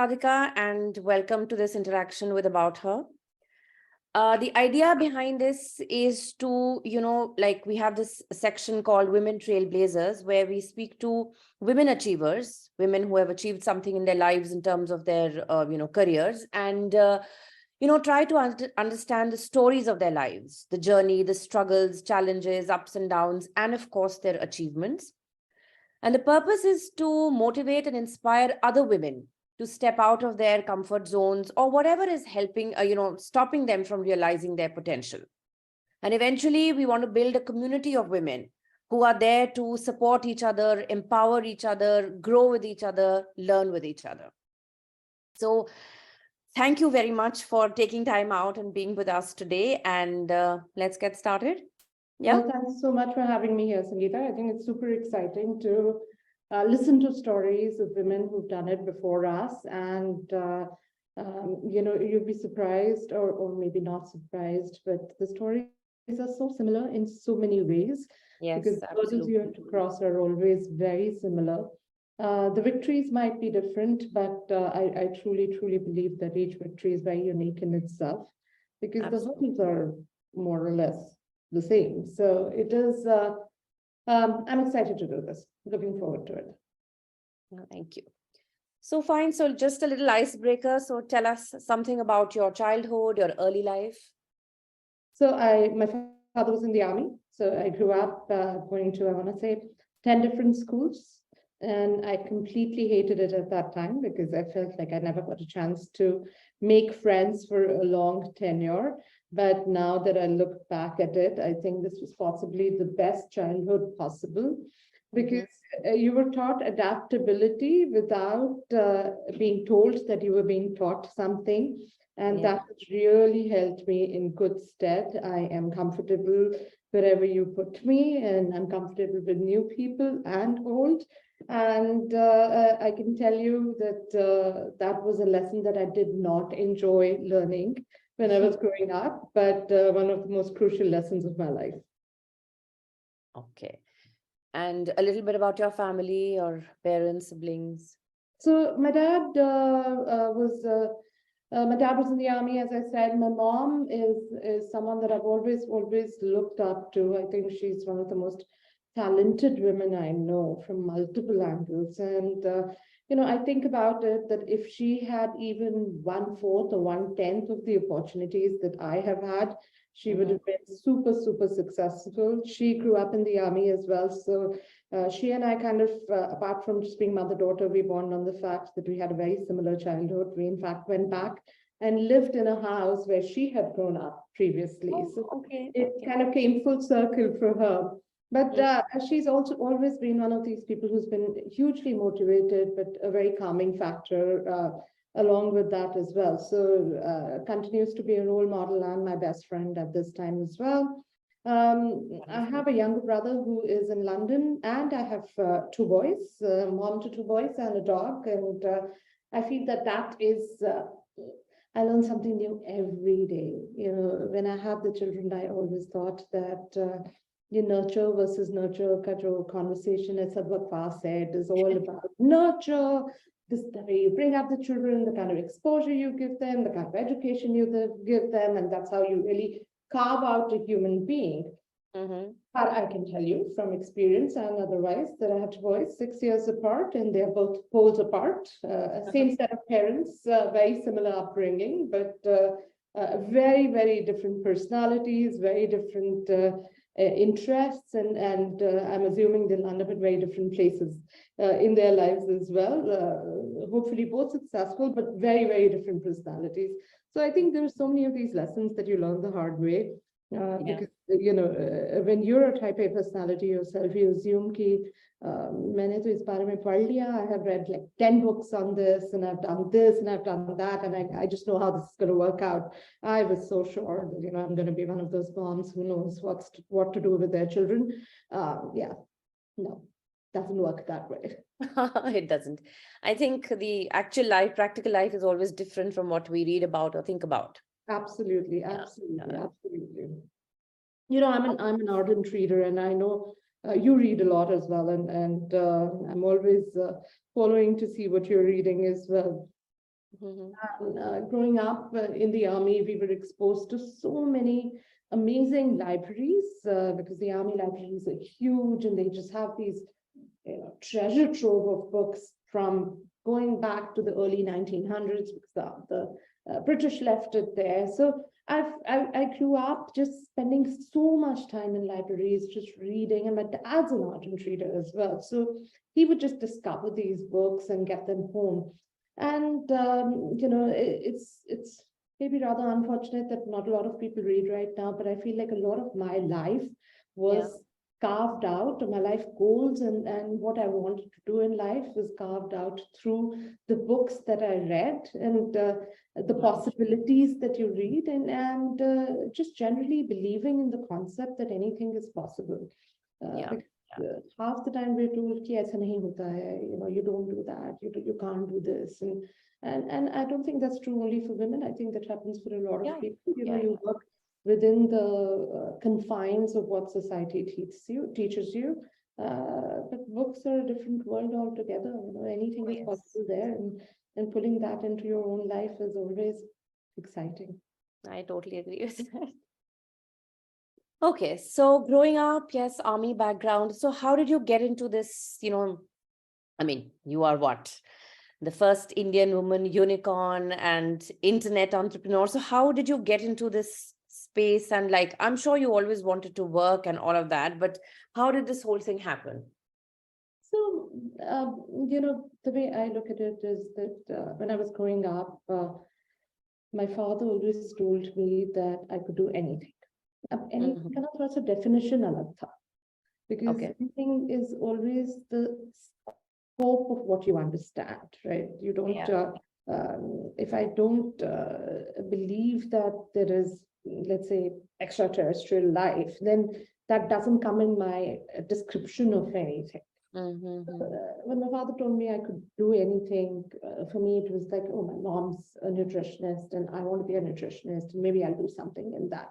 Radhika, and welcome to this interaction with About Her. The idea behind this is to, like we have this section called Women Trailblazers, where we speak to women achievers, women who have achieved something in their lives in terms of their, careers, and, try to understand the stories of their lives, the journey, the struggles, challenges, ups and downs, and of course, their achievements. And the purpose is to motivate and inspire other women to step out of their comfort zones or whatever is helping, stopping them from realizing their potential. And eventually, we want to build a community of women who are there to support each other, empower each other, grow with each other, learn with each other. So, thank you very much for taking time out and being with us today. And let's get started. Yeah. Well, thanks so much for having me here, Sangeeta. I think it's super exciting to listen to stories of women who've done it before us. And, you'd be surprised or maybe not surprised, but the stories are so similar in so many ways. Yes, because the hurdles you have to cross are always very similar. The victories might be different, but I truly, truly believe that each victory is very unique in itself because the hurdles are more or less the same. So it is, I'm excited to do this. Looking forward to it. Thank you. So fine. So just a little icebreaker. So tell us something about your childhood, your early life. So my father was in the army. So I grew up going to, I want to say, 10 different schools. And I completely hated it at that time because I felt like I never got a chance to make friends for a long tenure. But now that I look back at it, I think this was possibly the best childhood possible because you were taught adaptability without being told that you were being taught something. And that really helped me in good stead. I am comfortable wherever you put me, and I'm comfortable with new people and old. And I can tell you that that was a lesson that I did not enjoy learning when I was growing up, but one of the most crucial lessons of my life. Okay. And a little bit about your family or parents, siblings. So my dad was in the army, as I said. My mom is someone that I've always looked up to. I think she's one of the most talented women I know from multiple angles. And, I think about it that if she had even 1/4 or 1/10 of the opportunities that I have had, she would have been super, super successful. She grew up in the army as well. So she and I kind of, apart from just being mother-daughter, we bond on the fact that we had a very similar childhood. We, in fact, went back and lived in a house where she had grown up previously. It kind of came full circle for her. But she's also always been one of these people who's been hugely motivated, but a very calming factor along with that as well. So continues to be a role model and my best friend at this time as well. I have a younger brother who is in London, and I have 2 boys, mom to 2 boys and a dog. And I feel that is, I learn something new every day. When I have the children, I always thought that nurture versus nurture conversation, as Sadhguru said, is all about nurture. This the way you bring up the children, the kind of exposure you give them, the kind of education you give them, and that's how you really carve out a human being. But I can tell you from experience and otherwise that I have 2 boys 6 years apart, and they're both poles apart. Same set of parents, very similar upbringing, but very, very different personalities, very different interests, and I'm assuming they'll end up at very different places in their lives as well. Hopefully both successful, but very, very different personalities. So I think there are so many of these lessons that you learn the hard way. Because when you're a type A personality yourself, you assume कि मैंने तो इस बारे में पढ़ लिया. I have read like 10 books on this, and I've done this, and I've done that, and I just know how this is going to work out. I was so sure that I'm going to be one of those moms who knows what to do with their children. No, doesn't work that way. It doesn't. I think the actual life, practical life, is always different from what we read about or think about. Absolutely. I'm an ardent reader, and I know you read a lot as well, and I'm always following to see what you're reading as well. Mhm. Growing up in the army, we were exposed to so many amazing libraries because the army libraries are huge and they just have these treasure trove of books from going back to the early 1900s because the British left it there. So I grew up just spending so much time in libraries, just reading, and my dad's an ardent reader as well. So he would just discover these books and get them home. And it's maybe rather unfortunate that not a lot of people read right now, but I feel like a lot of my life Yeah. was carved out, my life goals and what I wanted to do in life was carved out through the books that I read and the Right. possibilities that you read and just generally believing in the concept that anything is possible. Yeah. Because Yeah. half the time we're told कि ऐसा नहीं होता है, you don't do that, you can't do this, and I don't think that's true only for women. I think that happens for a lot Yeah. of people. Yeah. You work within the confines of what society teaches you. But books are a different world altogether. Anything Oh, is yes. possible there, and pulling that into your own life is always exciting. I totally agree with that. Okay, so growing up, yes, army background. So how did you get into this? I mean, you are what? The first Indian woman unicorn and internet entrepreneur. So how did you get into this space? And like, I'm sure you always wanted to work and all of that, but how did this whole thing happen? So, the way I look at it is that when I was growing up, my father always told me that I could do anything. अब anything Mhm. का ना थोड़ा सा definition अलग था, because Okay. anything is always the scope of what you understand, right? You don't, Yeah. if I don't believe that there is, let's say, extraterrestrial life, then that doesn't come in my description of anything. Mm-hmm. When my father told me I could do anything, for me it was like, oh, my mom's a nutritionist and I want to be a nutritionist, and maybe I'll do something in that.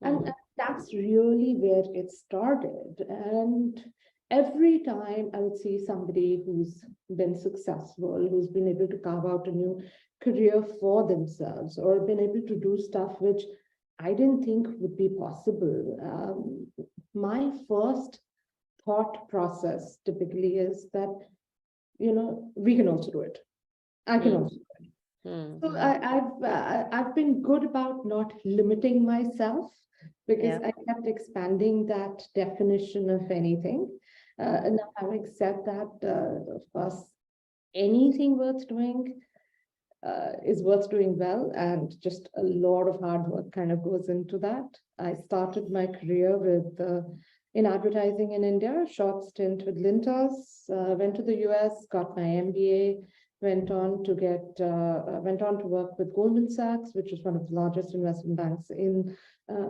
And that's really where it started. And every time I would see somebody who's been successful, who's been able to carve out a new career for themselves, or been able to do stuff which I didn't think would be possible. My first thought process typically is that, we can also do it. I can also. So Mm-hmm. I've been good about not limiting myself because Yeah. I kept expanding that definition of anything. And now having said that, of course, anything worth doing is worth doing well, and just a lot of hard work kind of goes into that. I started my career with in advertising in India, short stint with Lintos, went to the US, got my MBA, went on to work with Goldman Sachs, which is one of the largest investment banks in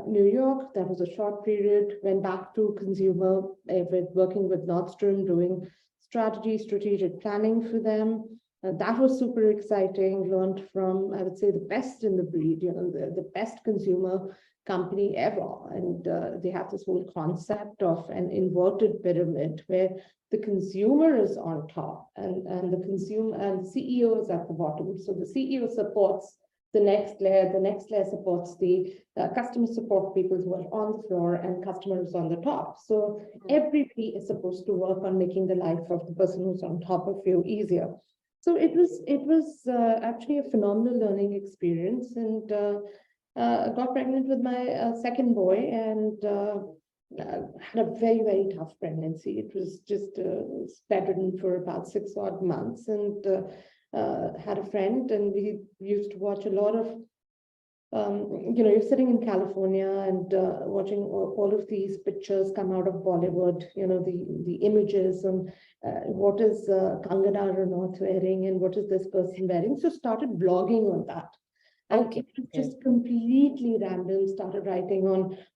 New York. That was a short period. Went back to consumer with working with Nordstrom, doing strategic planning for them. That was super exciting. Learned from, I would say, the best in the breed, the best consumer company ever. And they have this whole concept of an inverted pyramid where the consumer is on top and the consumer and the CEO is at the bottom. So the CEO supports the next layer supports the customer support people who are on the floor, and customers on the top. So everybody is supposed to work on making the life of the person who's on top of you easier. So it was actually a phenomenal learning experience, and got pregnant with my second boy, and had a very tough pregnancy. It was just bedridden for about 6 odd months, and had a friend, and we used to watch a lot of you're sitting in California and watching all of these pictures come out of Bollywood, the images and what is Kangana Ranaut wearing and what is this person wearing. So started blogging on that. And Okay. it was just completely random. Started writing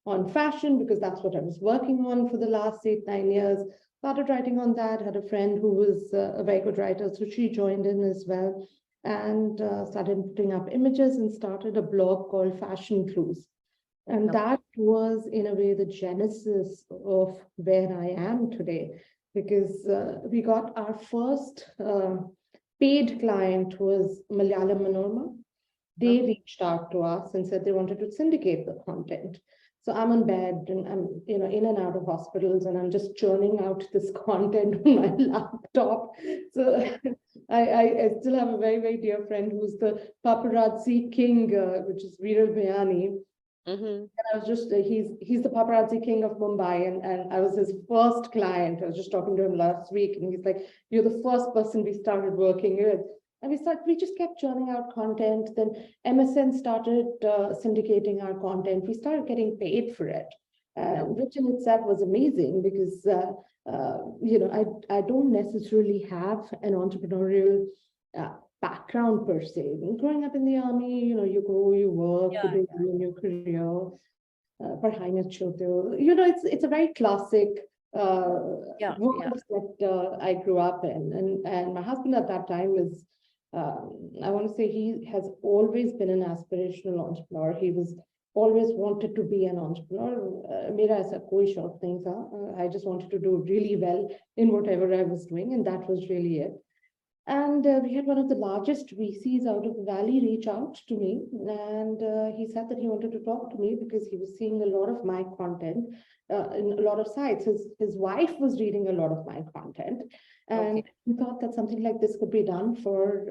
on fashion because that's what I was working on for the last 8-9 years. Started writing on that. Had a friend who was a very good writer, so she joined in as well, and started putting up images and started a blog called Fashion Clues. And Okay. that was, in a way, the genesis of where I am today, because we got our first paid client was Malayalam Manorama. They reached out to us and said they wanted to syndicate the content. So I'm on bed and I'm, in and out of hospitals, and I'm just churning out this content on my laptop. So I still have a very, very dear friend who's the paparazzi king, which is Viral Bhayani. And I was just, he's the paparazzi king of Mumbai, and I was his first client. I was just talking to him last week, and he's like, "You're the first person we started working with." And we just kept churning out content. Then MSN started syndicating our content. We started getting paid for it, which in itself was amazing because, I don't necessarily have an entrepreneurial background per se. Growing up in the army, you go, you work, you do your career, it's a very classic world that I grew up in. And my husband at that time is, I want to say he has always been an aspirational entrepreneur. He was always wanted to be an entrepreneur. Mera aisa koi shauk nahi tha. I just wanted to do really well in whatever I was doing, and that was really it. And we had one of the largest VCs out of the valley reach out to me, and he said that he wanted to talk to me because he was seeing a lot of my content in a lot of sites. His wife was reading a lot of my content, and he thought that something like this could be done for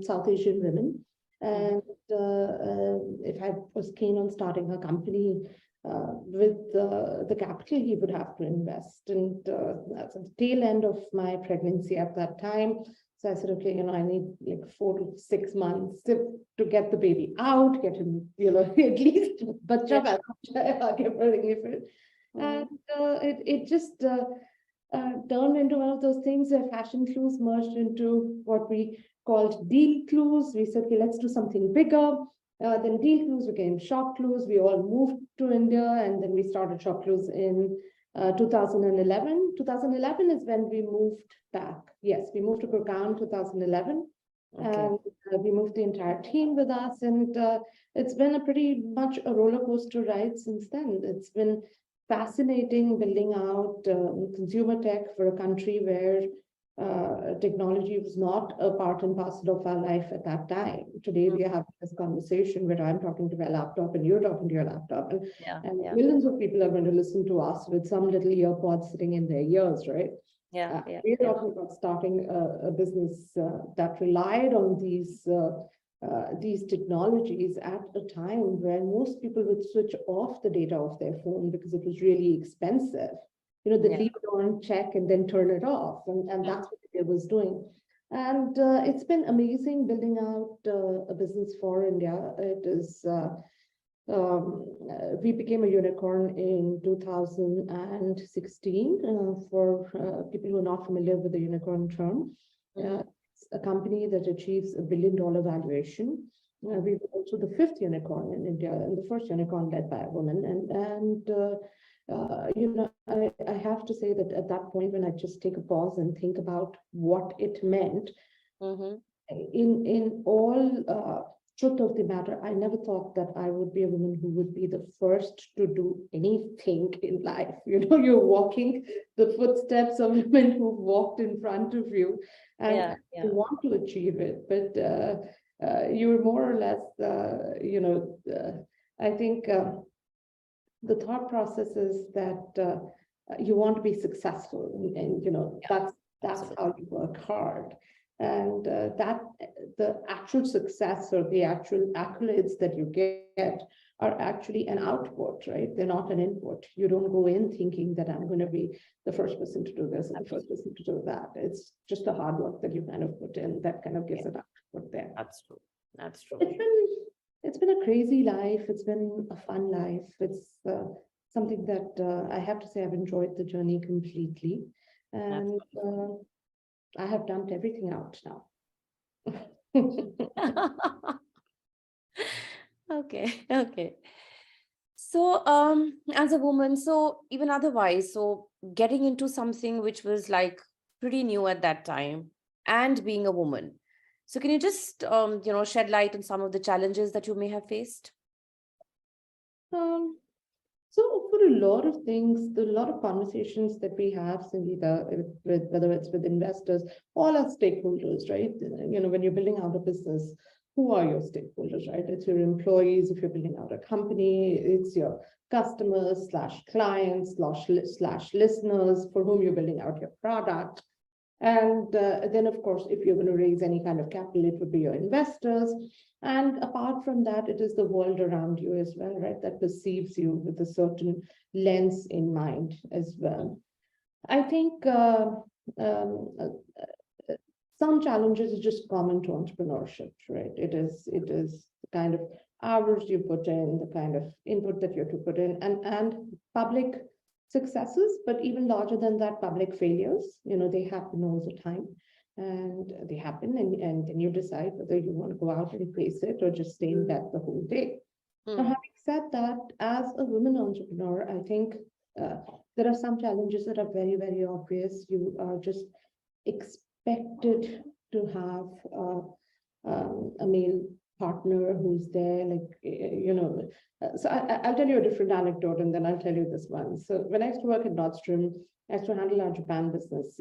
South Asian women. And if I was keen on starting a company with the capital he would have to invest. And that's the tail end of my pregnancy at that time. So I said, okay, I need like 4 to 6 months to get the baby out, get him, at least bacha paida. And it just turned into one of those things where Fashion Clues merged into what we called Deal Clues. We said, okay, let's do something bigger. Then Deal Clues became ShopClues. We all moved to India, and then we started ShopClues in 2011. 2011 is when we moved back. Yes, we moved to Gurgaon 2011. And we moved the entire team with us. And it's been a pretty much a roller coaster ride since then. It's been fascinating building out consumer tech for a country where technology was not a part and parcel of our life at that time. Today, we are having this conversation where I'm talking to my laptop and you're talking to your laptop, and millions of people are going to listen to us with some little earpods sitting in their ears, right? We're talking about starting a business that relied on these technologies at a time where most people would switch off the data of their phone because it was really expensive. The leave it on, check, and then turn it off. And that's what it was doing. And it's been amazing building out a business for India. It is, we became a unicorn in 2016. For people who are not familiar with the unicorn term, it's a company that achieves $1 billion valuation. We were also the 5th unicorn in India and the first unicorn led by a woman. I have to say that at that point, when I just take a pause and think about what it meant, in all truth of the matter, I never thought that I would be a woman who would be the first to do anything in life. You're walking the footsteps of women who've walked in front of you, and you want to achieve it, but you're more or less, I think the thought process is that you want to be successful, and that's how you work hard, and that the actual success or the actual accolades that you get are actually an output, right? They're not an input. You don't go in thinking that I'm going to be the first person to do this and the first person to do that. It's just the hard work that you kind of put in that kind of gives it output there. That's true. It's been a crazy life. It's been a fun life. It's something that I have to say I've enjoyed the journey completely. And I have dumped everything out now. Okay. So, as a woman, so even otherwise, so getting into something which was like pretty new at that time and being a woman. So can you just, shed light on some of the challenges that you may have faced? So for a lot of things, a lot of conversations that we have, Sangeeta, with whether it's with investors, all our stakeholders, right? When you're building out a business, who are your stakeholders, right? It's your employees. If you're building out a company, it's your customers slash clients slash listeners for whom you're building out your product. And then, of course, if you're going to raise any kind of capital, it would be your investors. And apart from that, it is the world around you as well, right? That perceives you with a certain lens in mind as well. I think um, uh, some challenges are just common to entrepreneurship, right? It is the kind of hours you put in, the kind of input that you have to put in, and public successes, but even larger than that, public failures. They happen all the time, and they happen, and then you decide whether you want to go out and face it or just stay in bed the whole day. Now, having said that, as a woman entrepreneur, I think there are some challenges that are very, very obvious. You are just expected to have a male partner who's there, so I'll tell you a different anecdote and then I'll tell you this one. So when I used to work at Nordstrom, I used to handle our Japan business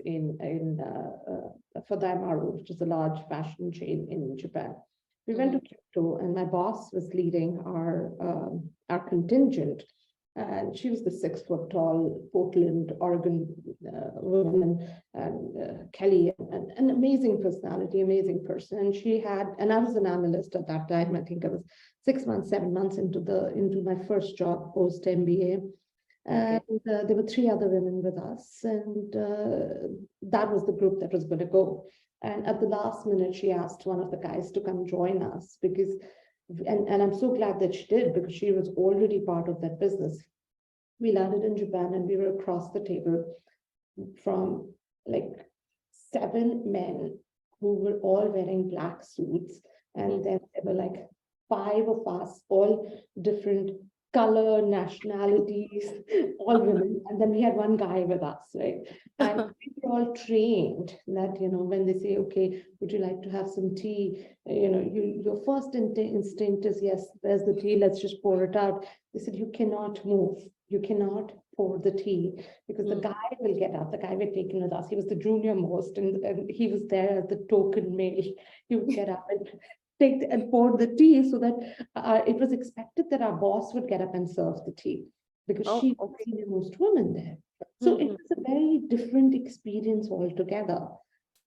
for Daimaru, which is a large fashion chain in Japan. We went to Kyoto, and my boss was leading our contingent, and she was the 6 foot tall Portland, Oregon woman, and Kelly, an amazing personality, amazing person. And I was an analyst at that time. I think I was 6 months, 7 months into my first job post MBA. And there were 3 other women with us, and that was the group that was going to go. And at the last minute, she asked one of the guys to come join us because. And I'm so glad that she did, because she was already part of that business. We landed in Japan and we were across the table from like 7 men who were all wearing black suits. And then there were like 5 of us, all different color, nationalities, all women. And then we had 1 guy with us, right? And we were all trained that, when they say, okay, would you like to have some tea? Your first instinct is, yes, there's the tea, let's just pour it out. They said, you cannot move. You cannot pour the tea because the guy will get up. The guy we're taking with us, he was the junior most, and he was there as the token male. He would get up and and pour the tea, so that it was expected that our boss would get up and serve the tea because she was the senior-most woman there. So it was a very different experience altogether.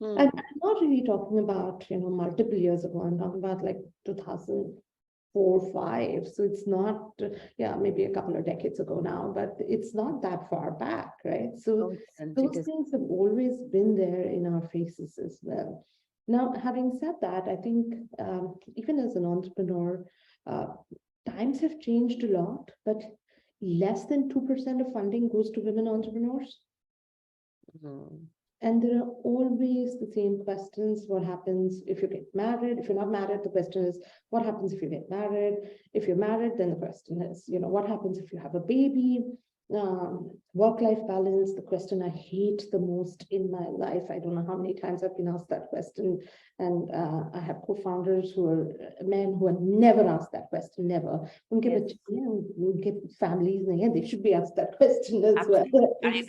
And I'm not really talking about, multiple years ago. I'm talking about like 2004, 5. So it's not, maybe a couple of decades ago now, but it's not that far back, right? So those things have always been there in our faces as well. Now, having said that, I think even as an entrepreneur, times have changed a lot, but less than 2% of funding goes to women entrepreneurs. And there are always the same questions. What happens if you get married? If you're not married, the question is, what happens if you get married? If you're married, then the question is, what happens if you have a baby? Work-life balance, the question I hate the most in my life. I don't know how many times I've been asked that question. And I have co-founders who are men who are never asked that question, never. Get families, they should be asked that question as well. I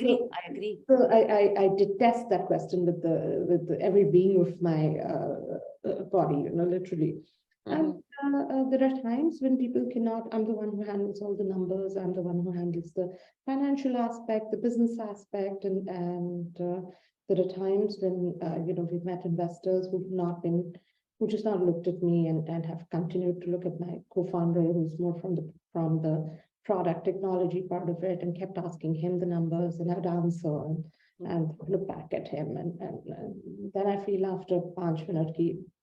agree. So I detest that question with every being of my body, literally. And there are times when people cannot. I'm the one who handles all the numbers. I'm the one who handles the financial aspect, the business aspect, and there are times when we've met investors who just not looked at me and have continued to look at my co-founder, who's more from the product technology part of it, and kept asking him the numbers, and I'd answer and look back at him, and then I feel after 5 minutes,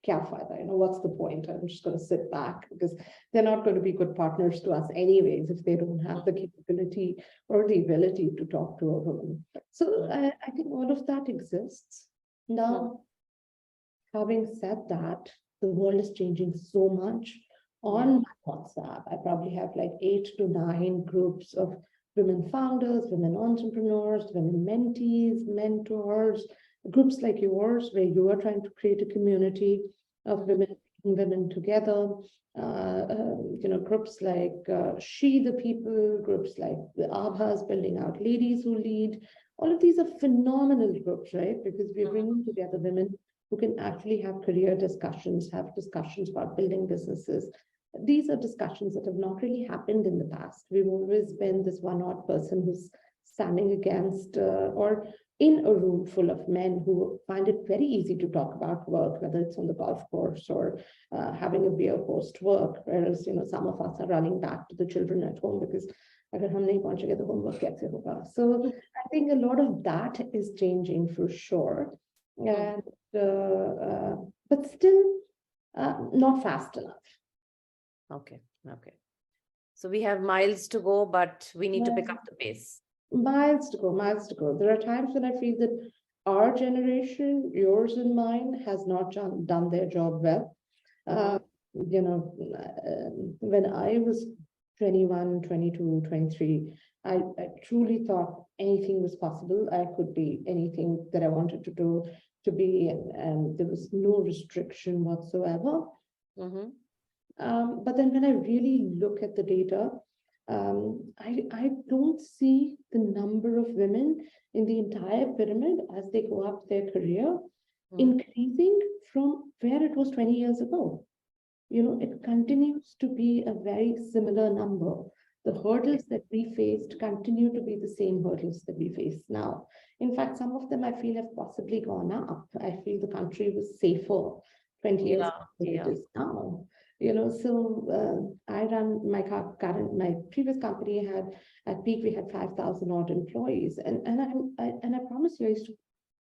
kya fayda, what's the point? I'm just going to sit back, because they're not going to be good partners to us anyways if they don't have the capability or the ability to talk to a woman. So I think all of that exists. Now, having said that, the world is changing so much. On my WhatsApp, I probably have like 8 to 9 groups of women founders, women entrepreneurs, women mentees, mentors, groups like yours, where you are trying to create a community of women women together. Groups like She the People, groups like the Abhas building out Ladies Who Lead. All of these are phenomenal groups, right? Because we're bringing together women who can actually have career discussions, have discussions about building businesses. These are discussions that have not really happened in the past. We've always been this one odd person who's standing against or in a room full of men who find it very easy to talk about work, whether it's on the golf course or having a beer post work, whereas some of us are running back to the children at home because अगर हम नहीं पहुंचेंगे तो homework कैसे होगा. So I think a lot of that is changing for sure, and but still not fast enough. Okay. So we have miles to go, but we need to pick up the pace. Miles to go. There are times when I feel that our generation, yours and mine, has not done their job well. When I was 21, 22, 23, I truly thought anything was possible. I could be anything that I wanted to be, and there was no restriction whatsoever. But then when I really look at the data, I don't see the number of women in the entire pyramid as they go up their career increasing from where it was 20 years ago. It continues to be a very similar number. The hurdles that we faced continue to be the same hurdles that we face now. In fact, some of them I feel have possibly gone up. I feel the country was safer 20 years ago than it is now. So I run my previous company at peak, we had 5,000 odd employees. And I promise you, I used to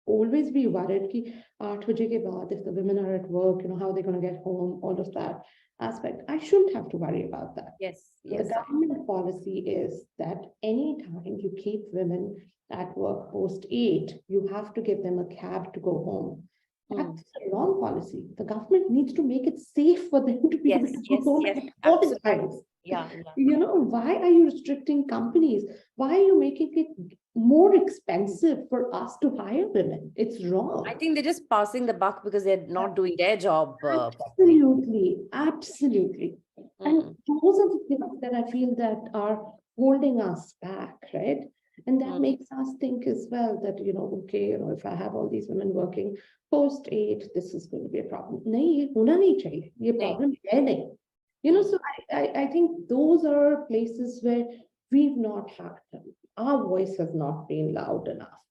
always be worried ki 8 baje ke baad, if the women are at work, how are they going to get home, all of that aspect. I shouldn't have to worry about that. Yes. The government policy is that anytime you keep women at work post 8, you have to give them a cab to go home. That's a wrong policy. The government needs to make it safe for them to be able to go home at all times. Why are you restricting companies? Why are you making it more expensive for us to hire women? It's wrong. I think they're just passing the buck because they're not doing their job. Absolutely. And those are the things that I feel that are holding us back, right? And that makes us think as well that, if I have all these women working post 8, this is going to be a problem. Nahi, hona nahi chahiye. Ye problem hai nahi. So I think those are places where we've not had them. Our voice has not been loud enough.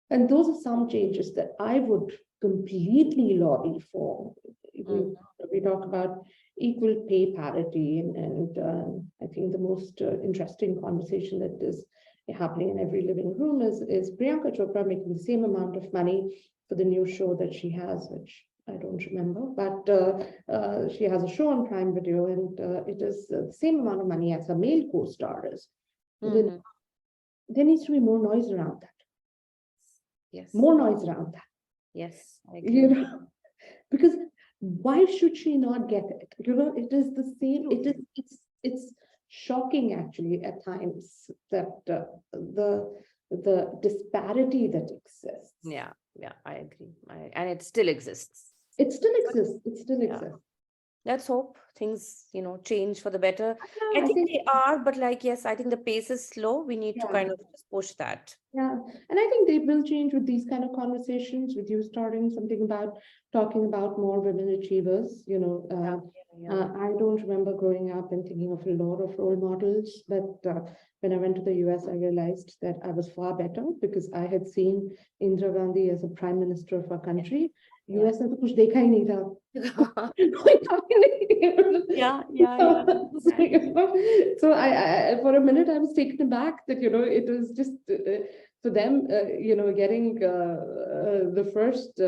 And those are some changes that I would completely lobby for. We talk about equal pay parity, and I think the most interesting conversation that is happening in every living room is Priyanka Chopra making the same amount of money for the new show that she has, which I don't remember, but she has a show on Prime Video, and it is the same amount of money as a male co-star is. There needs to be more noise around that. Yes. More noise around that. Yes. I agree. Because why should she not get it? It is the same. It's shocking actually at times that the disparity that exists. Yeah, I agree. And it still exists. It still exists. Let's hope things, change for the better. I think they are, but yes, I think the pace is slow. We need to kind of just push that. Yeah, and I think they will change with these kind of conversations, with you starting something about talking about more women achievers. I don't remember growing up and thinking of a lot of role models, but when I went to the US, I realized that I was far better because I had seen Indira Gandhi as a prime minister of our country. US ने तो कुछ देखा ही नहीं था. So I for a minute I was taken aback that it was just for them getting the first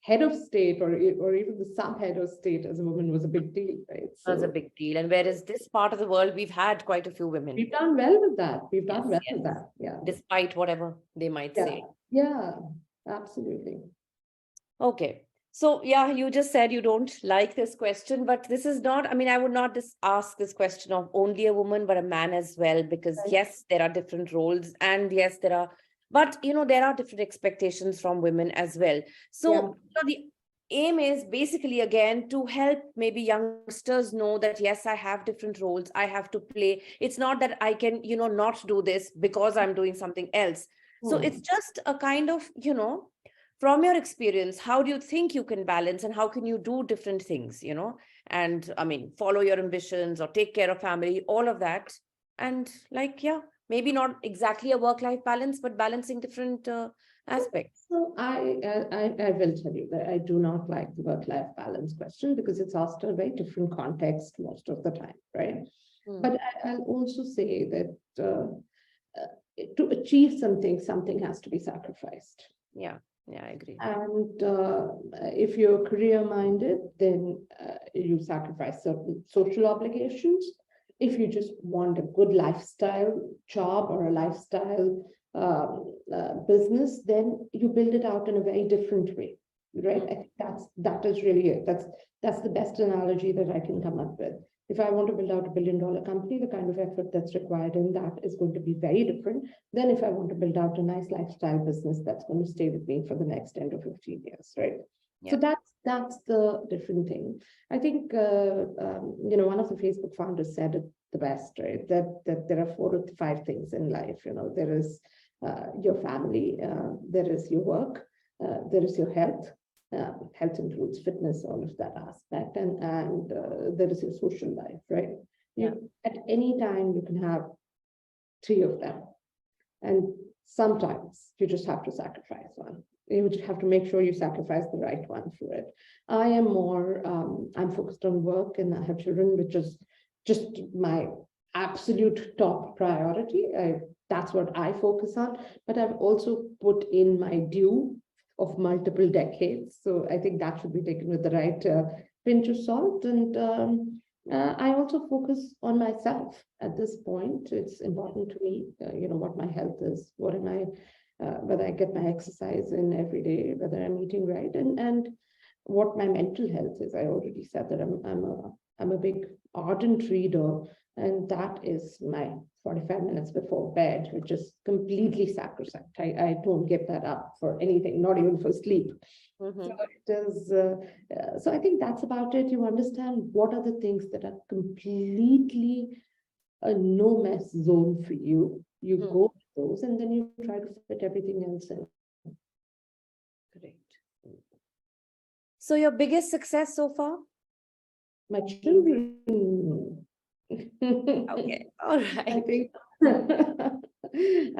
head of state or even the sub-head of state as a woman was a big deal, right? So, was a big deal. And whereas this part of the world, we've had quite a few women. We've done well with that. With that. Yeah. Despite whatever they might say. Yeah, absolutely. Okay. So, you just said you don't like this question, but this is not, I would not just ask this question of only a woman, but a man as well, because yes, there are different roles, and yes, there are, but there are different expectations from women as well. So, aim is basically, again, to help maybe youngsters know that, yes, I have different roles I have to play. It's not that I can, not do this because I'm doing something else. So it's just a kind of, from your experience, how do you think you can balance, and how can you do different things, and I mean, follow your ambitions or take care of family, all of that. And like, yeah, maybe not exactly a work-life balance, but balancing different aspects. So I will tell you that I do not like the work-life balance question, because it's asked in a very different context most of the time, right? But I'll also say that to achieve something has to be sacrificed. Yeah, I agree. And if you're career-minded, then you sacrifice certain social obligations. If you just want a good lifestyle job or a lifestyle business, then you build it out in a very different way, right? I think that is really it. That's the best analogy that I can come up with. If I want to build out $1 billion company, the kind of effort that's required in that is going to be very different than if I want to build out a nice lifestyle business that's going to stay with me for the next 10 to 15 years, right? Yeah. So that's the different thing. I think one of the Facebook founders said it the best, right? That there are 4 or 5 things in life. There is your family, there is your work, there is your health. Health includes fitness, all of that aspect, and there is your social life, right? Yeah. At any time you can have 3 of them, and sometimes you just have to sacrifice one. You would have to make sure you sacrifice the right one for it. I am more, I'm focused on work, and I have children, which is just my absolute top priority. That's what I focus on, but I've also put in my due of multiple decades. So I think that should be taken with the right pinch of salt. And I also focus on myself at this point. It's important to me, what my health is, what am I, whether I get my exercise in every day, whether I'm eating right, and what my mental health is. I already said that I'm a big ardent reader, and that is my 45 minutes before bed, which is completely sacrosanct. I don't give that up for anything, not even for sleep. So it is. So I think that's about it. You understand what are the things that are completely a no mess zone for you. You go to those, and then you try to fit everything else in. Great. So your biggest success so far? My children. Okay, all right. I think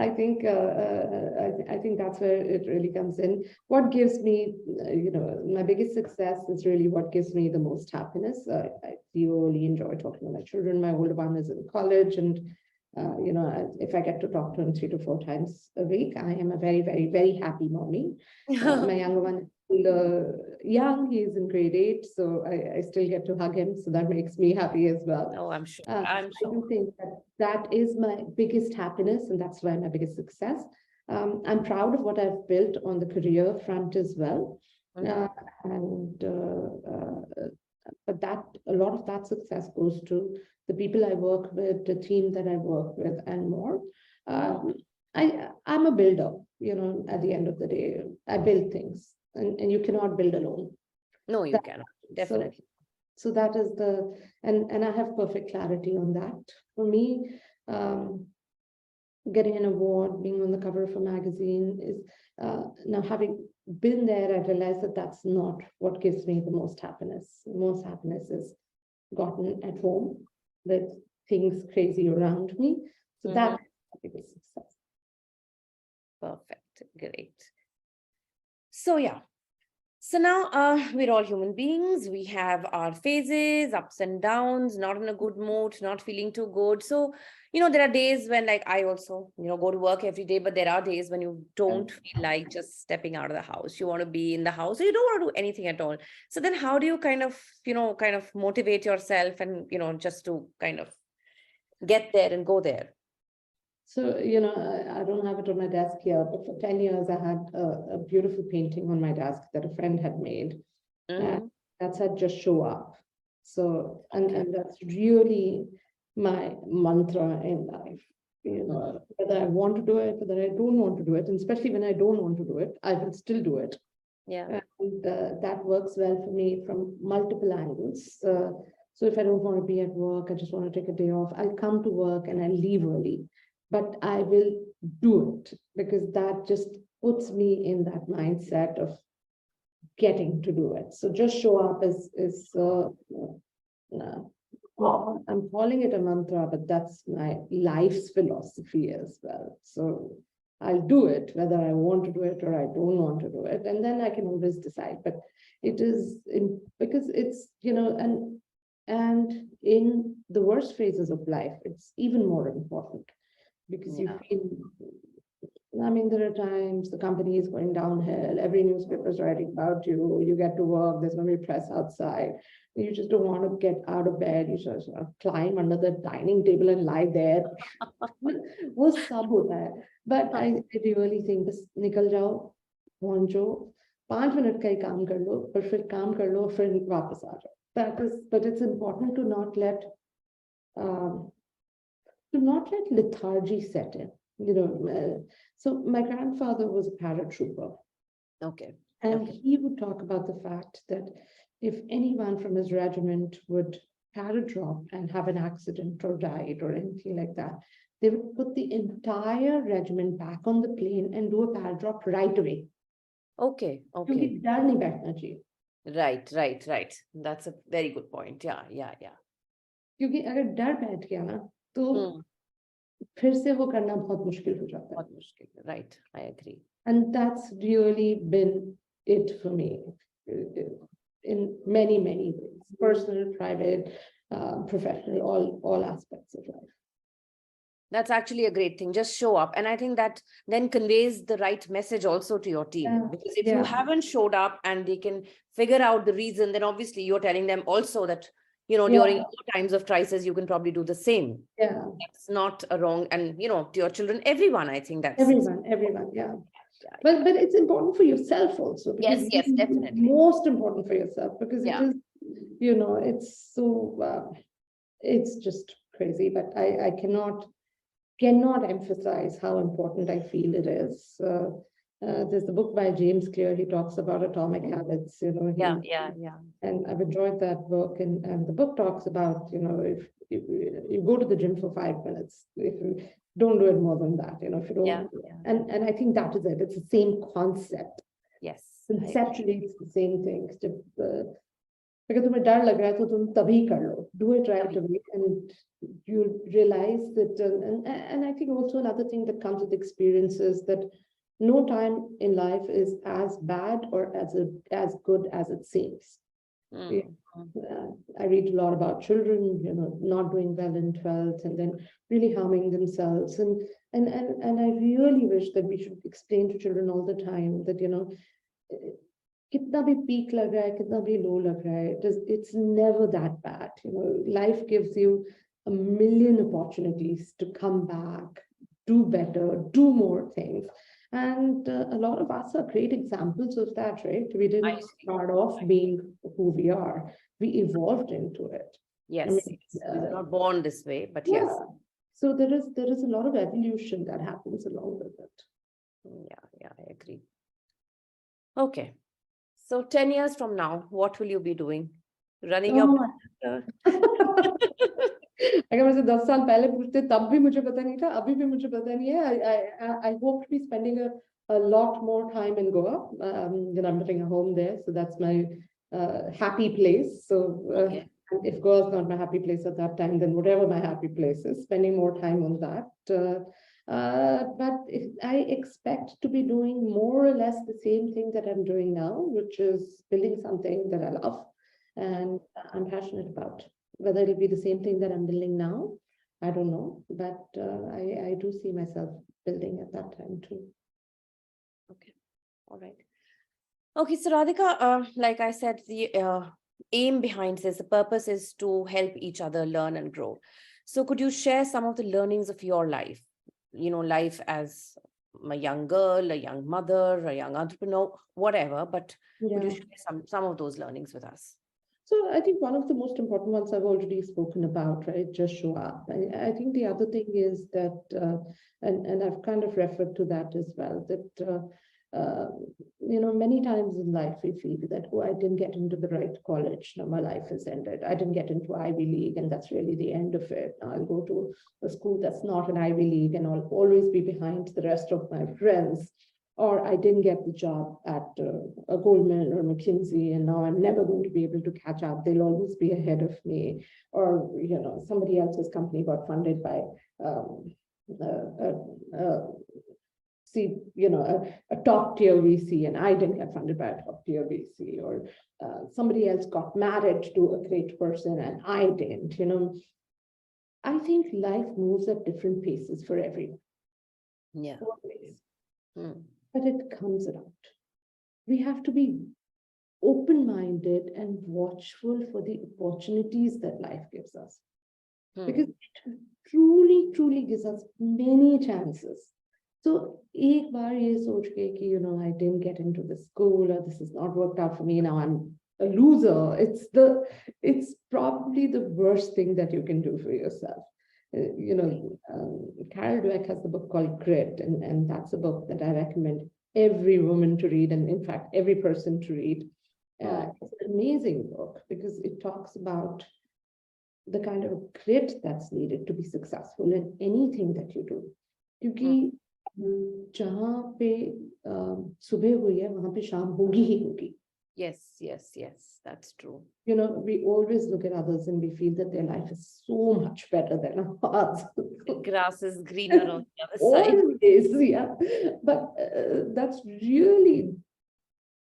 I think that's where it really comes in. What gives me, my biggest success is really what gives me the most happiness. I really enjoy talking to my children. My older one is in college, and if I get to talk to him 3 to 4 times a week, I am a very, very, very happy mommy. My younger one is young, he's in grade 8, so I still get to hug him, so that makes me happy as well. Oh, I'm sure. I do think that is my biggest happiness, and that's why my biggest success. I'm proud of what I've built on the career front as well. But a lot of that success goes to the people I work with, the team that I work with, and more. I'm a builder, at the end of the day. I build things, and you cannot build alone. No, you cannot, definitely. So that is and I have perfect clarity on that. For me, getting an award, being on the cover of a magazine is, now having been there, I realized that that's not what gives me the most happiness. The most happiness is gotten at home with things crazy around me. So that is the biggest success. Perfect. Great. So yeah. So now we're all human beings. We have our phases, ups and downs, not in a good mood, not feeling too good. So, there are days when, like, I also, go to work every day, but there are days when you don't feel like just stepping out of the house. You want to be in the house, or you don't want to do anything at all. So then how do you kind of motivate yourself and, just to kind of get there and go there? So, I don't have it on my desk here, but for 10 years, I had a beautiful painting on my desk that a friend had made. And that said, just show up. So, and that's really my mantra in life. Whether I want to do it, whether I don't want to do it, and especially when I don't want to do it, I will still do it. Yeah. And that works well for me from multiple angles. So if I don't want to be at work, I just want to take a day off, I'll come to work and I'll leave early. But I will do it because that just puts me in that mindset of getting to do it. So just show up well, I'm calling it a mantra, but that's my life's philosophy as well. So I'll do it, whether I want to do it or I don't want to do it. And then I can always decide. But it is because it's, and in the worst phases of life, it's even more important because you feel, I mean, there are times the company is going downhill, every newspaper is writing about you, you get to work, there's going to be press outside. You just don't want to get out of bed. You just climb under the dining table and lie there. वो सब होता है. But I really think बस निकल जाओ, पहुंच जाओ, 5 minute का ही काम कर लो, और फिर काम कर लो, फिर वापस आ जाओ. That is, but it's important to not let lethargy set in. So my grandfather was a paratrooper. Okay. And he would talk about the fact that if anyone from his regiment would paradrop and have an accident or died or anything like that, they would put the entire regiment back on the plane and do a paradrop right away. Okay. क्योंकि डर नहीं बैठना चाहिए. Right. That's a very good point. Yeah. क्योंकि अगर डर बैठ गया ना, तो फिर से वो करना बहुत मुश्किल हो जाता है. बहुत मुश्किल. Right. I agree. And that's really been it for me in many ways, personal, private, professional, all aspects of life. That's actually a great thing. Just show up. And I think that then conveys the right message also to your team. Because if you haven't showed up and they can figure out the reason, then obviously you're telling them also that, during your times of crisis, you can probably do the same. Yeah. That's not a wrong. And, to your children, everyone, I think that's... Everyone, yeah. But it's important for yourself also. Yes, definitely. Most important for yourself because it is, it's so, it's just crazy. But I cannot emphasize how important I feel it is. There's a book by James Clear. He talks about atomic habits. Yeah. And I've enjoyed that book. And the book talks about, if you go to the gym for 5 minutes, if you don't do it more than that, if you don't. And I think that is it. It's the same concept. Yes. Conceptually, it's the same thing. अगर तुम्हें डर लग रहा है तो तुम तभी कर लो. Do it right away, and you realize that. And I think also another thing that comes with experience is that no time in life is as bad or as good as it seems. I read a lot about children, not doing well in 12th and then really harming themselves. And I really wish that we should explain to children all the time that, kitna bhi peak lag raha hai, kitna bhi low lag raha hai, it's never that bad. Life gives you a million opportunities to come back, do better, do more things. And a lot of us are great examples of that, right? We didn't start off being who we are. We evolved into it. Yes, we were not born this way, but yes. So there is a lot of evolution that happens along with it. Yeah, I agree. Okay. So 10 years from now, what will you be doing? Running your अगर मुझे 10 साल पहले पूछते तब भी मुझे पता नहीं था, अभी भी मुझे पता नहीं है. I hope to be spending a lot more time in Goa. I'm building a home there, so that's my happy place. So if Goa is not my happy place at that time, then whatever my happy place is, spending more time on that. But I expect to be doing more or less the same thing that I'm doing now, which is building something that I love and I'm passionate about. Whether it'll be the same thing that I'm building now, I don't know, but I do see myself building at that time too. Okay, all right. Okay, so Radhika, like I said, the aim behind this, the purpose is to help each other learn and grow. So could you share some of the learnings of your life? Life as a young girl, a young mother, a young entrepreneur, whatever, but could you share some of those learnings with us? So I think one of the most important ones I've already spoken about, right? Just show up. I think the other thing is that, and I've kind of referred to that as well, that Many times in life we feel that, oh, I didn't get into the right college. Now my life has ended. I didn't get into Ivy League, and that's really the end of it. Now I'll go to a school that's not an Ivy League, and I'll always be behind the rest of my friends. Or I didn't get the job at a Goldman or McKinsey, and now I'm never going to be able to catch up. They'll always be ahead of me. Or, somebody else's company got funded by see, a top tier VC, and I didn't get funded by a top tier VC, or somebody else got married to a great person and I didn't. I think life moves at different paces for everyone. Yeah. Always. Hmm. But it comes around. We have to be open-minded and watchful for the opportunities that life gives us. Because it truly, truly gives us many chances. So, एक बार ये सोच के कि, I didn't get into the school, or this has not worked out for me, now I'm a loser. It's probably the worst thing that you can do for yourself. Carol Dweck has the book called Grit, and that's a book that I recommend every woman to read, and in fact, every person to read. It's an amazing book because it talks about the kind of grit that's needed to be successful in anything that you do. क्योंकि जहाँ पे सुबह हुई है वहाँ पे शाम होगी ही होगी. Yes, that's true. We always look at others and we feel that their life is so much better than ours. The grass is greener on the other side. Always, yeah. But that's really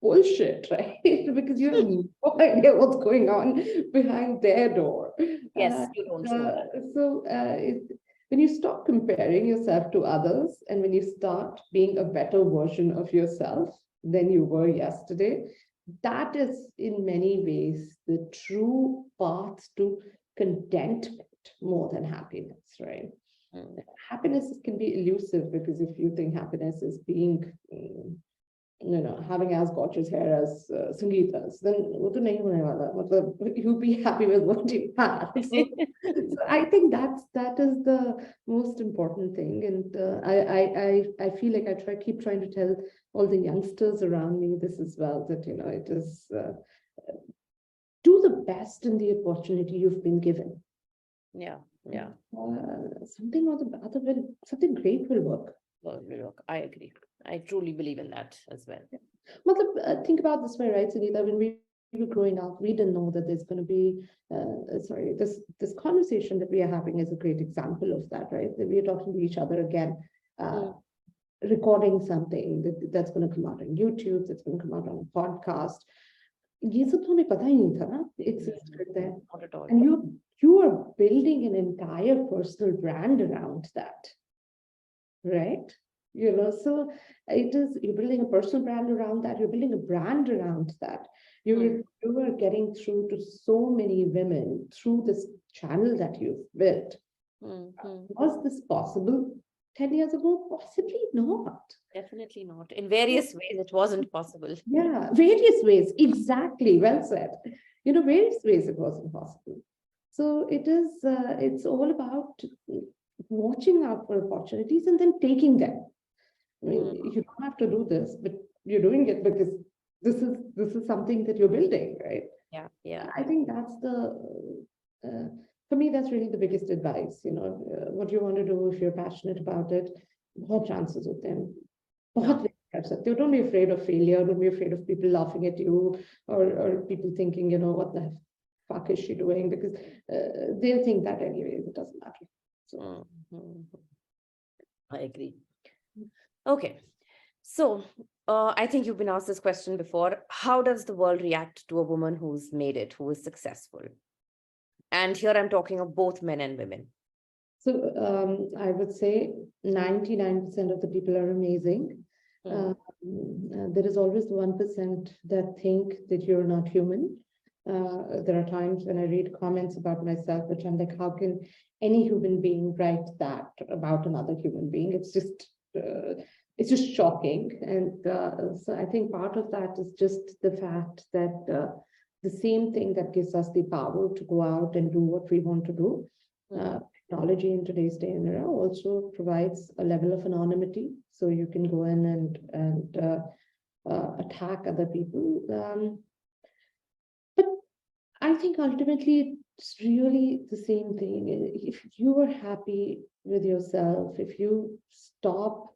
bullshit, right? Because you have no idea what's going on behind their door. Yes, you don't know. So when you stop comparing yourself to others, and when you start being a better version of yourself than you were yesterday, that is in many ways the true path to contentment more than happiness, right? Happiness can be elusive, because if you think happiness is being having as gorgeous hair as Sangeeta's, then wo to nahi hone wala. You'll be happy with what you have. So I think that is the most important thing, and I feel like I keep trying to tell all the youngsters around me this as well, that it is do the best in the opportunity you've been given. Yeah. Something or the other something great will work. I agree. I truly believe in that as well. Think about this way, right, Sangeeta? When we were growing up, we didn't know that there's going to be, this conversation that we are having is a great example of that, right? That we are talking to each other again, recording something that's going to come out on YouTube, that's going to come out on a podcast. ये सब तो हमें पता ही नहीं था ना, exist करता है. Not at all. And you are building an entire personal brand around that, right? So you're building a personal brand around that. You're building a brand around that. You are getting through to so many women through this channel that you've built. Was this possible 10 years ago? Possibly not. Definitely not. In various ways, it wasn't possible. Yeah, various ways. Exactly. Well said. Various ways it wasn't possible. So it's all about watching out for opportunities and then taking them. I mean, you don't have to do this, but you're doing it because this is something that you're building, right? Yeah. I think that's for me, that's really the biggest advice. What you want to do, if you're passionate about it, बहुत chances होते हैं. बहुत कर सकते हो. Don't be afraid of failure. Don't be afraid of people laughing at you, or people thinking, what the fuck is she doing? Because they'll think that anyways. It doesn't matter. So. I agree. Okay. So I think you've been asked this question before. How does the world react to a woman who's made it, who is successful? And here I'm talking of both men and women. So I would say 99% of the people are amazing. There is always 1% that think that you're not human. There are times when I read comments about myself, which I'm like, how can any human being write that about another human being? It's just shocking. And so I think part of that is just the fact that the same thing that gives us the power to go out and do what we want to do, technology in today's day and era also provides a level of anonymity, so you can go in and attack other people. But I think ultimately it's really the same thing. If you are happy with yourself, if you stop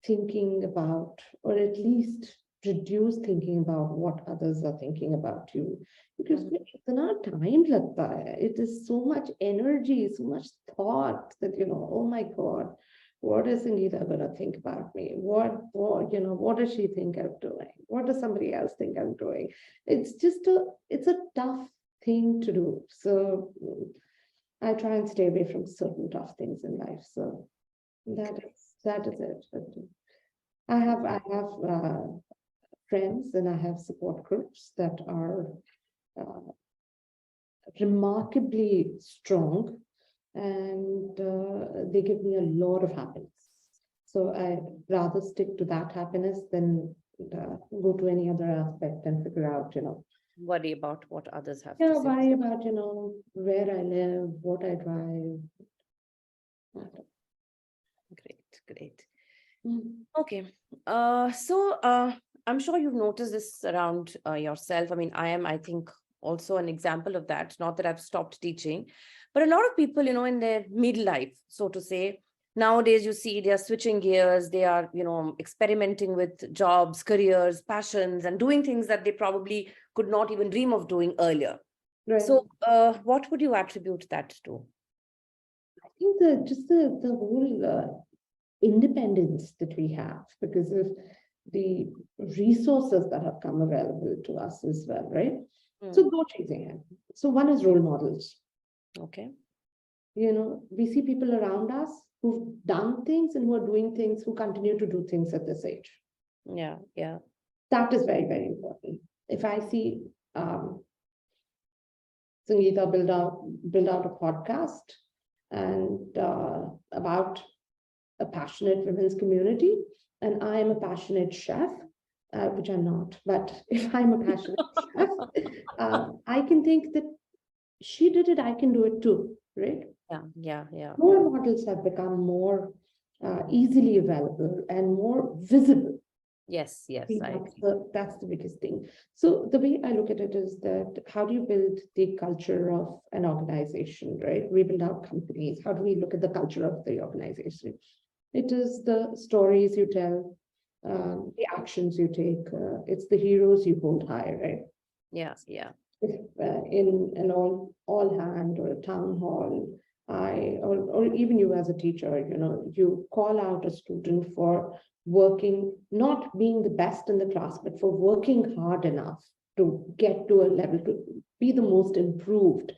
thinking about, or at least reduce thinking about what others are thinking about you, because itna time lagta hai. It is so much energy, so much thought that, oh my God, what is Sangeeta going to think about me? What does she think I'm doing? What does somebody else think I'm doing? It's a tough thing to do. So I try and stay away from certain tough things in life. So that is it. But I have friends and I have support groups that are remarkably strong, and they give me a lot of happiness. So I'd rather stick to that happiness than go to any other aspect and figure out, Worry about what others have yeah, to say. worry about, where I live, what I drive. Great. Mm. Okay. I'm sure you've noticed this around yourself. I mean, I think, also an example of that. Not that I've stopped teaching, but a lot of people, in their midlife, so to say, nowadays you see they are switching gears. They are, experimenting with jobs, careers, passions, and doing things that they probably could not even dream of doing earlier. Right. So, what would you attribute that to? I think the whole independence that we have because of the resources that have come available to us as well, right? So दो चीजें हैं. So one is role models. Okay. We see people around us who've done things and who are doing things, who continue to do things at this age. Yeah. That is very, very important. If I see Sangeeta build out a podcast and about a passionate women's community, and I am a passionate chef, which I'm not, but if I'm a passionate chef, I can think that she did it, I can do it too, right? Yeah. Role models have become more easily available and more visible. Yes. That's the biggest thing. So the way I look at it is that how do you build the culture of an organization, right? We build out companies. How do we look at the culture of the organization? It is the stories you tell, the actions you take. It's the heroes you hold high, right? Yeah. If in an all hand or a town hall, or even you as a teacher, you call out a student for working, not being the best in the class, but for working hard enough to get to a level to be the most improved.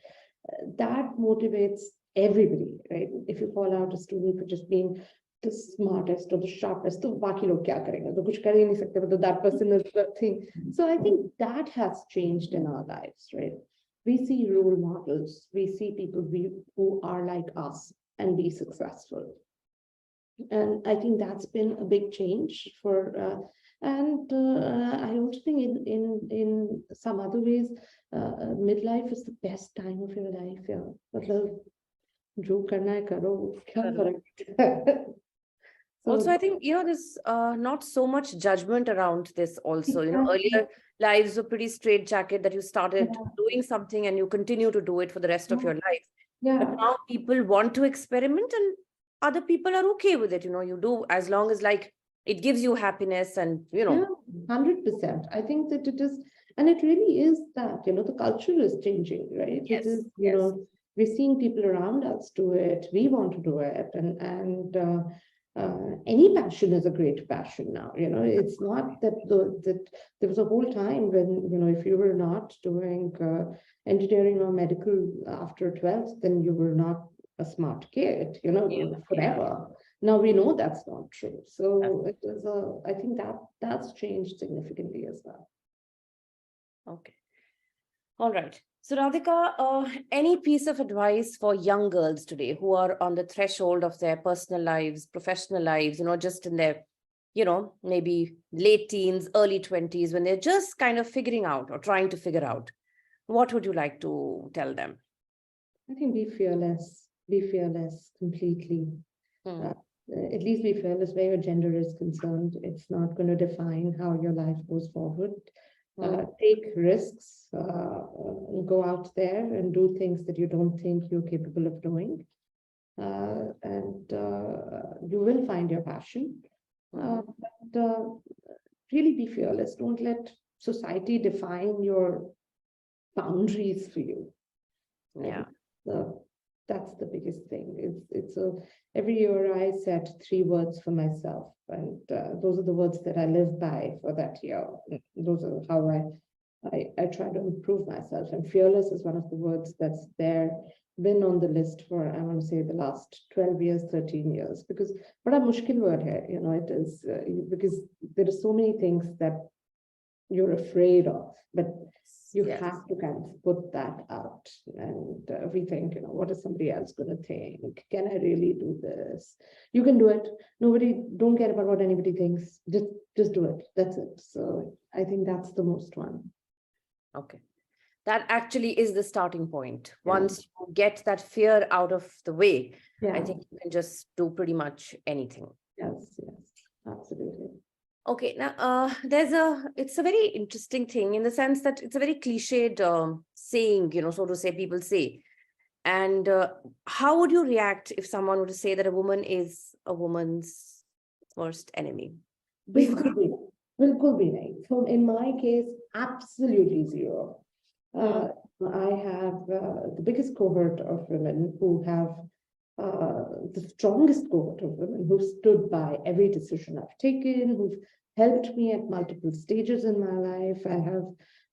That motivates everybody, right? If you call out a student for just being the smartest or the sharpest, तो बाकी लोग क्या करेंगे? तो कुछ कर ही नहीं सकते, but that person is the thing. So I think that has changed in our lives, right? We see role models, we see people who are like us and be successful. And I think that's been a big change for, and I also think in some other ways, midlife is the best time of your life. Yeah, मतलब जो करना है करो, क्या फर्क? Also, I think, there's not so much judgment around this also. Exactly. Earlier lives were pretty straitjacket, that you started doing something and you continue to do it for the rest of your life. Yeah. But now people want to experiment and other people are okay with it. You do, as long as it gives you happiness and, Yeah, 100%. I think that it is, and it really is that, the culture is changing, right? Yes, It is, yes. we're seeing people around us do it. We want to do it. And any passion is a great passion now. It's not that that there was a whole time when, if you were not doing engineering or medical after 12th, then you were not a smart kid, forever. Now we know that's not true. So it is I think that's changed significantly as well. Okay. All right. So Radhika, any piece of advice for young girls today who are on the threshold of their personal lives, professional lives, just in their, maybe late teens, early 20s, when they're just kind of figuring out or trying to figure out, what would you like to tell them? I think be fearless. Be fearless completely. Hmm. At least be fearless where your gender is concerned. It's not going to define how your life goes forward. Take risks, go out there and do things that you don't think you're capable of doing. And you will find your passion. But really be fearless. Don't let society define your boundaries for you. Yeah. That's the biggest thing. It's a every year I set 3 words for myself, and those are the words that I live by for that year. Those are how I try to improve myself. And fearless is one of the words that's there, been on the list for, I want to say, the last 12 years, 13 years. Because what a mushkil word here, it is, because there are so many things that you're afraid of, but you Yes. have to kind of put that out and rethink, what is somebody else going to think? Can I really do this? You can do it. Don't care about what anybody thinks. Just do it. That's it. So I think that's the most one. Okay. That actually is the starting point. Yeah. Once you get that fear out of the way, I Yeah. think you can just do pretty much anything. Yes, absolutely. Okay, now it's a very interesting thing in the sense that it's a very cliched saying, so to say, people say. And how would you react if someone were to say that a woman is a woman's worst enemy? Bilkul bhi nahi. Bilkul bhi nahi. So in my case, absolutely zero. I have the biggest cohort of women who have the strongest cohort of women who stood by every decision I've taken, who've helped me at multiple stages in my life. I have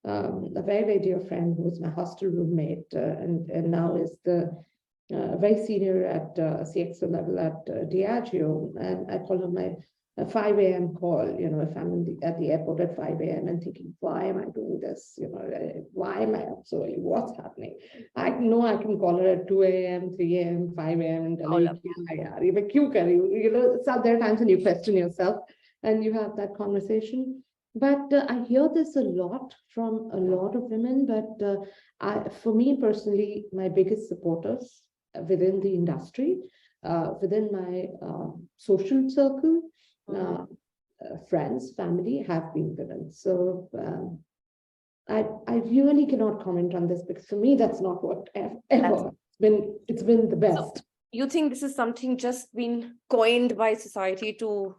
a very, very dear friend who was my hostel roommate and now is the very senior at CXO level at Diageo. And I call her my 5 a.m. call, if I'm at the airport at 5 a.m. and thinking, why am I doing this? Why am I up so early? What's happening? I know I can call her at 2 a.m., 3 a.m., 5 a.m. and tell her, so there are times when you question yourself and you have that conversation. But I hear this a lot from a lot of women, but for me personally, my biggest supporters within the industry, within my social circle, friends, family have been women. So I really cannot comment on this because for me that's not what ever it's been the best. So you think this is something just been coined by society to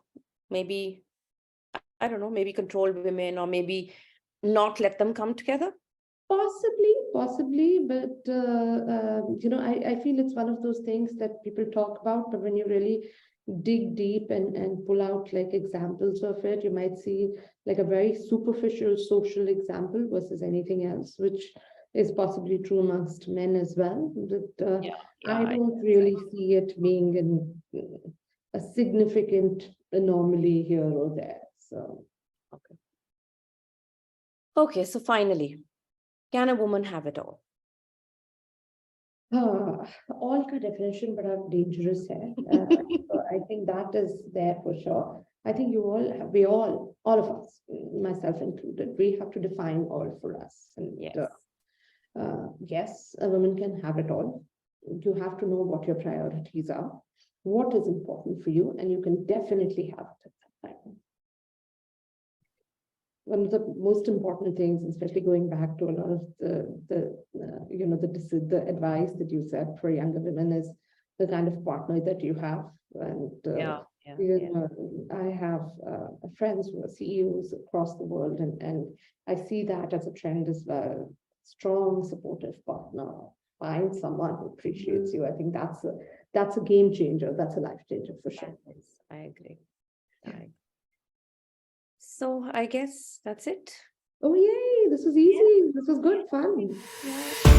maybe, I don't know, maybe control women or maybe not let them come together? Possibly, but I feel it's one of those things that people talk about, but when you really dig deep and pull out like examples of it, you might see like a very superficial social example versus anything else, which is possibly true amongst men as well. But I don't really see it being a significant anomaly here or there. So okay, so finally, can a woman have it all? All का definition बड़ा dangerous है. So I think that is there for sure. I think all of us, myself included, we have to define all for us. And yes, a woman can have it all. You have to know what your priorities are, what is important for you, and you can definitely have it at that time. One of the most important things, especially going back to a lot of the advice that you said for younger women, is the kind of partner that you have. And I have friends who are CEOs across the world, and I see that as a trend as well. Strong, supportive partner. Find someone who appreciates you. I think that's a game changer. That's a life changer for sure. I agree. So I guess that's it. Oh, yay. This was easy. This was good fun. Yeah.